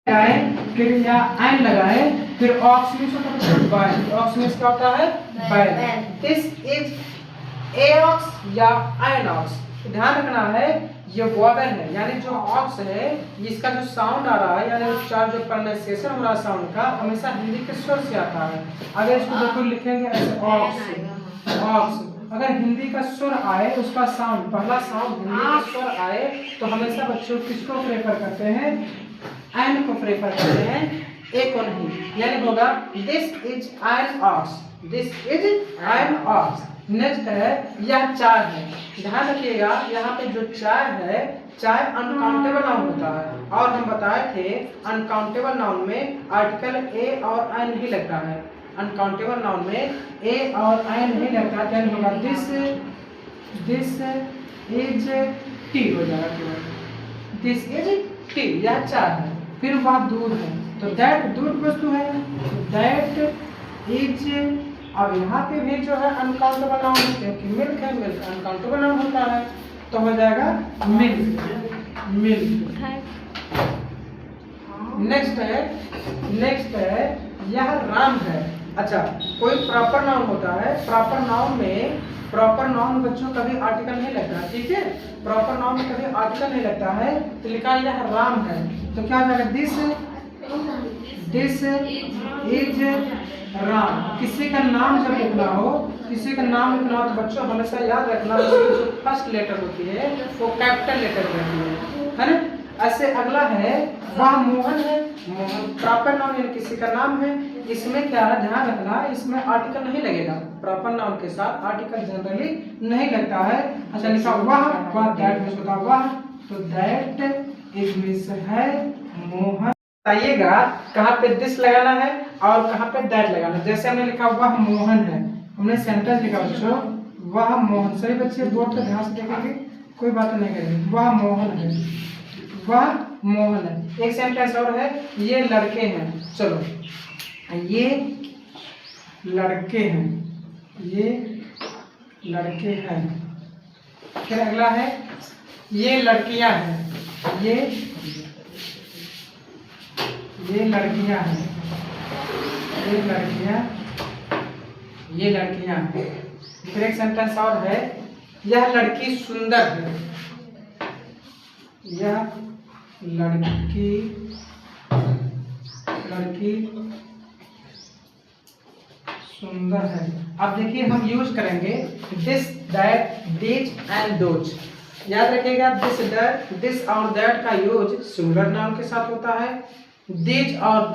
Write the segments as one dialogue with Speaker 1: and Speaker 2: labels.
Speaker 1: लगाए फिर यहाँ एन लगाए फिर ऑक्स मीन्स होता है बैल। ऑक्स मीन्स क्या होता है? बैल। दिस इज ए ऑक्स या एन ऑक्स। ध्यान रखना है ये वॉवेल है, यानी जो ऑक्स है इसका जो साउंड आ रहा है यानी उच्चारण जो प्रोनाउंसिएशन हो रहा है साउंड का हमेशा हिंदी के स्वर से आता है। अगर इसको देखो लिखेंगे ऐसे ऑक्स ऑक्स, अगर हिंदी का स्वर आए उसका साउंड पहला साउंड हिंदी का स्वर आए तो हमेशा बच्चों किसको प्रेफर करते हैं? एन को प्रेफर करते हैं, ए को नहीं। यानी होगा this is an ox, this is an ox. Next है यह चाय है। ध्यान रखिएगा यहाँ पे जो चाय है चाय अनकाउंटेबल नाउन होता है और हम बताए थे अनकाउंटेबल नाउन में आर्टिकल ए और एन ही लगता है। अनकाउंटेबल नाउन में ए और एन ही लगता है। क्या होगा? दिस इज टी हो जाएगा केवल, दिस इज टी, यह चाय है। फिर वह दूध है तो दैट दूध वस्तु है, दैट इज। अब यहाँ पे भी जो है अनकाउंटेबल नाउन है क्योंकि मिल्क है, मिल्क अनकाउंटेबल नाउन होता है तो हो जाएगा मिल्क, मिल्क। नेक्स्ट है यह राम है। अच्छा, कोई प्रॉपर नाउन होता है, प्रॉपर नाउन में प्रॉपर नाउन बच्चों कभी आर्टिकल नहीं लगता है, ठीक है? प्रॉपर नाउन में कभी आर्टिकल नहीं लगता है तो लिखा यह राम है तो क्या हो जाएगा? This is Ram. किसी का नाम जब लिखना हो, किसी का नाम लिखना हो तो बच्चों हमेशा याद रखना उसकी जो फर्स्ट लेटर होती है वो कैपिटल लेटर रहती है ना? ऐसे अगला है वह मोहन है। मोहन प्रॉपर नाउन यानी किसी का नाम है। इसमें क्या है ध्यान रखना, इसमें आर्टिकल नहीं लगेगा। प्रॉपर नाउन के साथ आर्टिकल जनरली नहीं लगता है। अच्छा, लिखा वह दैट मीन्स होता वह, तो दैट इज मीन्स है मोहन। बताइएगा कहाँ पे दिस लगाना है और कहाँ पे दैट लगाना है। जैसे हमने लिखा वह मोहन है, हमने सेंटेंस लिखा बच्चों वह मोहन। सभी बच्चे बोर्ड पे ध्यान से देखेंगे, कोई बात नहीं करेंगे। वह मोहन है, वह मोहन है। एक सेंटेंस और है ये लड़के हैं। चलो, ये लड़के हैं, ये लड़के हैं। फिर अगला है ये लड़कियां हैं, ये लड़कियां हैं, ये लड़कियां हैं। फिर एक सेंटेंस और है यह लड़की सुंदर है, यह लड़की सुंदर है। अब देखिए हम यूज करेंगे this, that, these and those. याद रखिएगा दिस और दैट का यूज सिंगुलर नाउन के साथ होता है। दीज और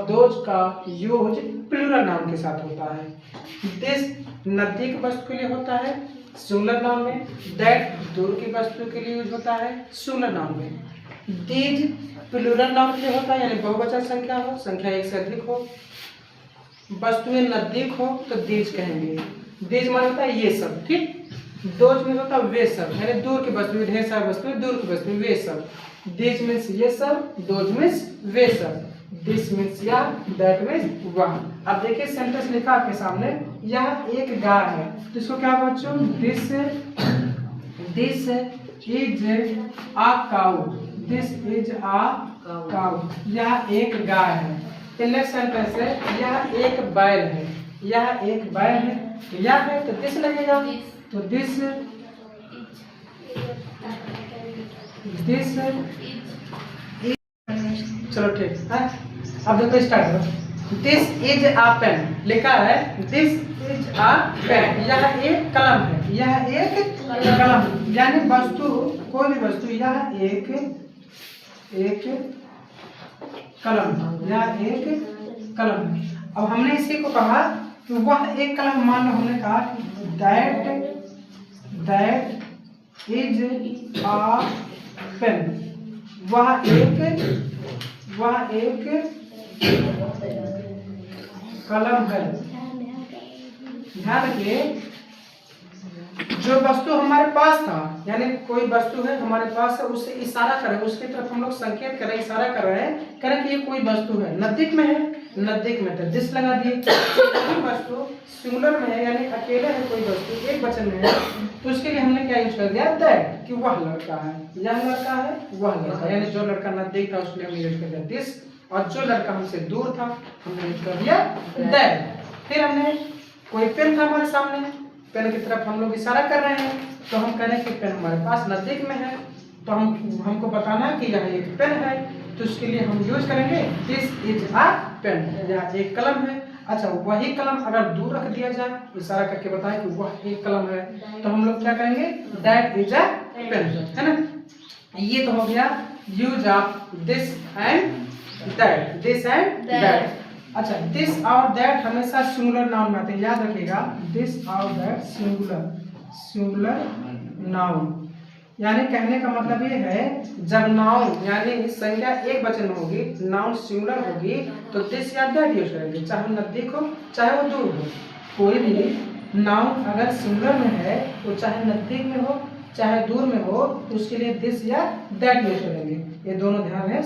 Speaker 1: दोज का यूज प्लूरल नाउन के साथ होता है। दिस नजदीक वस्तु के लिए होता है सिंगुलर नाउन में, दैट दूर की वस्तु के लिए यूज होता है सिंगुलर नाउन में, दीज प्लूरल नाउन के लिए होता है यानी बहुवचन संख्या हो, संख्या एक से अधिक हो, वस्तुएं नजदीक हो तो दीज कहेंगे। दीज मान होता है ये सब, ठीक। दोज में होता है वे सब, यानी दूर की वस्तुएं, ढेर सारी वस्तुएं, दूर की वस्तुएं, वे सब। दीज मीन्स ये सब, दोज मीन्स वे सब, दिस मीन्स यह, दैट मीन्स वह। अब देखिए सेंटेंस लिखा आपके सामने यह एक गाय है तो इसको क्या बच्चों? This is a cow, this is a cow, यह एक गाय है। नेक्स्ट सेंटेंस है यह एक बैल है, यह एक बैल है तो यह है तो दिस लगेगा, तो दिस चलो ठीक है। अब देखो स्टार्ट करो। दिस इज अ पेन, लिखा है दिस इज अ पेन, यह एक कलम है, यह एक कलम यानी वस्तु, कोई भी वस्तु, यह एक कलम, यह एक कलम है। अब हमने इसी को कहा कि वह एक कलम, मान लो हमने कहा दैट इज अ पेन, वह एक कलम है। ध्यान रखिए जो वस्तु हमारे पास था, यानी कोई वस्तु है हमारे पास है, उससे इशारा करें, उसकी तरफ हम लोग संकेत करें, इशारा कर रहे हैं, करें कि ये कोई वस्तु है, नजदीक में है, नजदीक में तो दिस लगा दिए। कोई वस्तु सिंगुलर में है, यानी अकेले है कोई वस्तु, एक वचन में है, तो उसके लिए हमने क्या यूज कर दिया, दैट, कि वह लड़का है, यह लड़का है, वह लड़का, यानी जो लड़का नजदीक था उसके लिए हमने यूज कर दिया दिस, और जो लड़का हमसे दूर था हमने यूज कर दिया दैट। फिर हमने कोई पेन था हमारे सामने, पेन की तरफ हम लोग इशारा कर रहे हैं, तो हम कह रहे हैं कि पेन हमारे पास नजदीक में है, तो हमको बताना है कि यह एक पेन है, तो उसके लिए हम यूज करेंगे दिस इज अ पेन, यह एक कलम है। अच्छा, वही कलम अगर दूर रख दिया जाए, इशारा करके बताएं कि वह एक कलम है, तो हम लोग क्या करेंगे, दैट इज अ पेन, है ना। ये तो हो गया use of this and that, this and that. अच्छा, दिस और दैट हमेशा सिंगुलर नाउन में आते हैं, याद रखिएगा, दिस और दैट सिंगुलर नाउन, यानी कहने का मतलब ये है जब नाउन यानी संज्ञा एक वचन में होगी, नाउन सिंगुलर होगी, तो दिस या दैट यूज करेंगे, चाहे नजदीक हो चाहे वो दूर हो। कोई भी नाउन अगर सिंगुलर में है तो चाहे नजदीक में हो चाहे दूर में हो, उसके लिए दिस या दैट यूज करेंगे, ये दोनों ध्यान है।